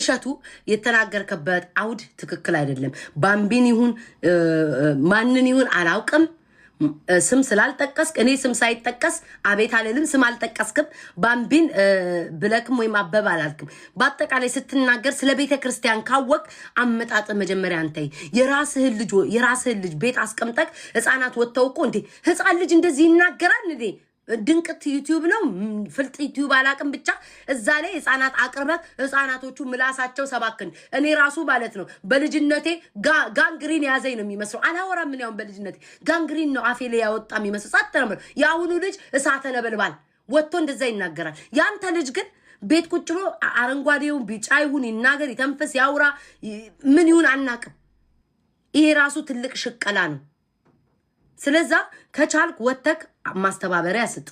ሸቱ የተናገርከበት አውድ ትክክል አይደለም። ባምቢን ይሁን ማንን ይሁን አላውቅም። ስም ስላልጠቀስክ እኔ ስም ሳይጠቀስ አቤት አለልም። ስም አልጠቀስክም። ባምቢን ብለክም ወይም አበባ አላልክም። በአጠቃላይ ስትናገር ስለ ቤተ ክርስቲያን ካወቅ አመጣጥ መጀመሪያ አንተ የራስህን ልጅ ቤት አስቀምጠክ ህፃናት ወጥተው እኮ እንዴ ህፃን ልጅ እንደዚህ ይናገራል እንዴ? ድንቅት ዩቲዩብ ነው ፍልጥ ዩቲዩብ አላቅም። ብቻ እዛ ላይ ህፃናት አቅርበክ ህፃናቶቹ ምላሳቸው ሰባክን። እኔ ራሱ ማለት ነው በልጅነቴ ጋንግሪን ያዘኝ ነው የሚመስለው። አላወራም ምን ያውን በልጅነቴ ጋንግሪን ነው አፌ ላይ ያወጣ የሚመስለው። ሳተነበር ያሁኑ ልጅ እሳተ ነበልባል ወጥቶ እንደዛ ይናገራል። ያንተ ልጅ ግን ቤት ቁጭ ብሎ አረንጓዴው ቢጫ ይሁን ይናገር ይተንፈስ ያውራ ምን ይሁን አናቅም። ይሄ ራሱ ትልቅ ሽቀላ ነው። ስለዛ ከቻልክ ወተክ ማስተባበሪያ ስጥ፣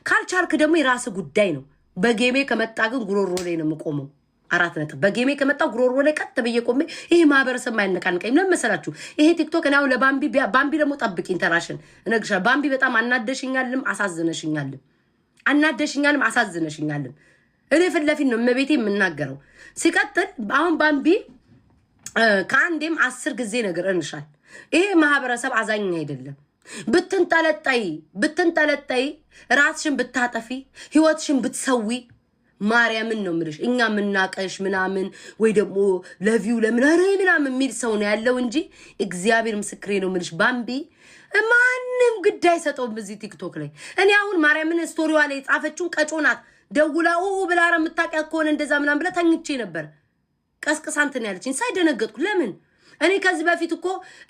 ካልቻልክ ደግሞ የራስ ጉዳይ ነው። በጌሜ ከመጣ ግን ጉሮሮ ላይ ነው የምቆመው። 4 ነጥብ በጌሜ ከመጣ ጉሮሮ ላይ ቀጥ ብዬ ቆሜ ይሄ ማህበረሰብ ማይነቃንቀኝ ለምን መሰላችሁ? ይሄ ቲክቶክ ነው ለባምቢ ደግሞ ጠብቂ ኢንተራክሽን እነግርሻለሁ። ባምቢ በጣም አናደሽኛልም አሳዝነሽኛልም። እኔ ፊት ለፊት ነው መቤቴ የምናገረው። ሲቀጥል አሁን ባምቢ ከአንዴም 10 ጊዜ ነገር እንሻል። ይሄ ማህበረሰብ አዛኝ አይደለም። ብትንጠለጣይ ራስሽን ብታጠፊ ህይወትሽን ብትሰዊ ማርያምን ነው ምልሽ። እኛ ምናቀሽ ምናምን ወይ ደግሞ ለቪው ምናምን የሚል ሰው ነው ያለው እንጂ እግዚአብሔር ምስክሬ ነው ምልሽ። ባምቢ ማንም ግዳይ ሰጠው በዚህ ቲክቶክ ላይ። እኔ አሁን ማርያምን ስቶሪዋ ላይ ጻፈችውን ቀጮናት ደውላው ብላራ የምታውቂያ ከሆነ እንደዛ ምናምን ብለ ተኝቼ ነበር። ቀስቅሳንተን ያለችኝ ሳይደነገጥኩ ለምን እኔ ከዚህ በፊት እኮ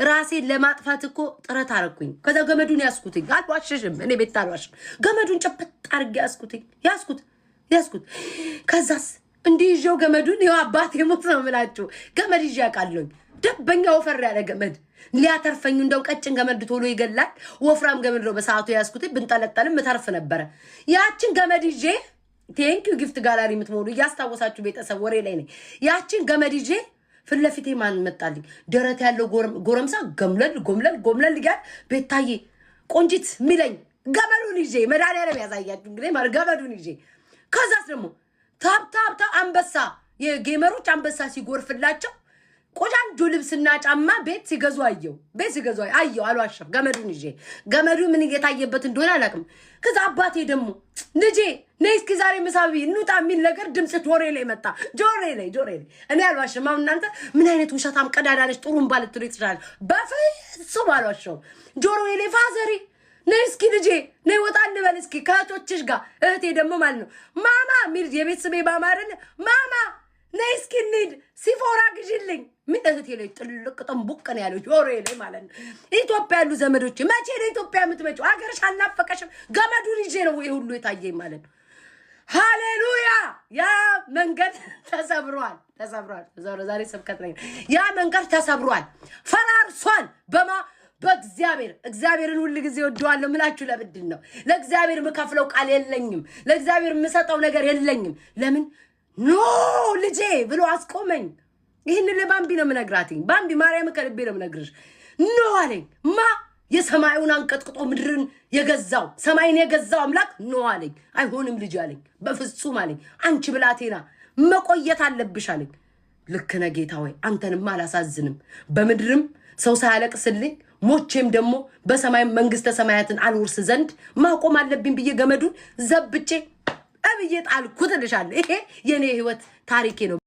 ራሴን ለማጥፋት እኮ ጥረት አረኩኝ። ከዛ ገመዱን ያስኩትኝ አልዋሽሽም። እኔ ቤት አልዋሽም። ገመዱን ጨበጥ አርጌ ያስኩት ከዛስ እንዲህ ይዤው ገመዱን ይኸው አባቴ ሞት ነው የምላችሁ። ገመድ ይዤ አውቃለሁኝ። ደበኛ ወፈር ያለ ገመድ ሊያተርፈኝ እንደው ቀጭን ገመድ ቶሎ ይገላል። ወፍራም ገመድ ነው በሰዓቱ ያስኩት። ብንጠለጠልም ተርፍ ነበረ። ያችን ገመድ ይዤ ቴንኪው ጊፍት ጋላሪ የምትሞሉ እያስታወሳችሁ ቤተሰብ ወሬ ላይ ነኝ። ያችን ገመድ ይዤ ፍለፊቴ ማን መጣልኝ? ደረት ያለው ጎረምሳ ጎምለል ይጋር ቤታዬ ቆንጂት ሚለኝ ገመዱን ይዤ መድኃኒዓለም ያሳያችሁ እንግዲህ ማለት ገመዱን ይዤ ከዛስ ደግሞ ታፕ አንበሳ የጌመሮች አንበሳ ሲጎርፍላቸው ቆጃንጆ ልብስና ጫማ ቤት ሲገዙ አየው አልዋሽም። ገመዱን ይዤ ገመዱ ምን እየታየበት እንደሆነ አላውቅም። ከዛ አባቴ ደግሞ ልጄ ነይ እስኪ ዛሬ ምሳቢ እንውጣ የሚል ነገር ድምጽ ጆሬ ላይ መጣ። ጆሬ ላይ እኔ አልዋሽም። አሁን እናንተ ምን አይነት ውሸታም ቀዳዳለች ጥሩም ባልትሉ ይችላል። በፍጹም አልዋሽም። ጆሮዬ ላይ ፋዘሪ ነይ እስኪ ልጄ ነይ ወጣ እንበል እስኪ ከእህቶችሽ ጋር። እህቴ ደግሞ ማለት ነው ማማ ሚል የቤተሰቤ ባማረን ማማ ነይ እስኪ እንሂድ ሲፎራ ግዢልኝ። ምን እህቴ ላይ ጥልቅ ጠንቡቀን ያለው ጆሮዬ ላይ ማለት ነው። ኢትዮጵያ ያሉ ዘመዶች መቼ ነው ኢትዮጵያ የምትመጪው? አገርሽ አልናፈቀሽም? ገመዱን ይዤ ነው ይሄ ሁሉ የታየኝ ማለት ነው። ሃሌሉያ! ያ መንገድ ተሰብሯል። ዛሬ ስብከት ላይ ያ መንገድ ተሰብሯል፣ ፈራርሷል። እግዚአብሔርን ሁሉ ጊዜ ወደዋለሁ ምላችሁ ለምንድን ነው? ለእግዚአብሔር የምከፍለው ቃል የለኝም። ለእግዚአብሔር የምሰጠው ነገር የለኝም። ለምን ኖ ልጄ ብሎ አስቆመኝ። ይህን ለባምቢ ነው የምነግራትኝ። ባምቢ ማርያም ከልቤ ነው የምነግርሽ። ኖ አለኝ። የሰማዩን አንቀጥቅጦ ምድርን የገዛው ሰማይን የገዛው አምላክ ኖ አለኝ። አይሆንም ልጅ አለኝ። በፍጹም አለኝ። አንቺ ብላቴና መቆየት አለብሽ አለኝ። ልክ ነህ ጌታ ሆይ አንተንም አላሳዝንም። በምድርም ሰው ሳያለቅስልኝ ሞቼም ደግሞ በሰማይ መንግስተ ሰማያትን አልወርስ ዘንድ ማቆም አለብኝ ብዬ ገመዱን ዘብጬ አብዬ ጣልኩት እልሻለሁ። ይሄ የኔ ህይወት ታሪኬ ነው።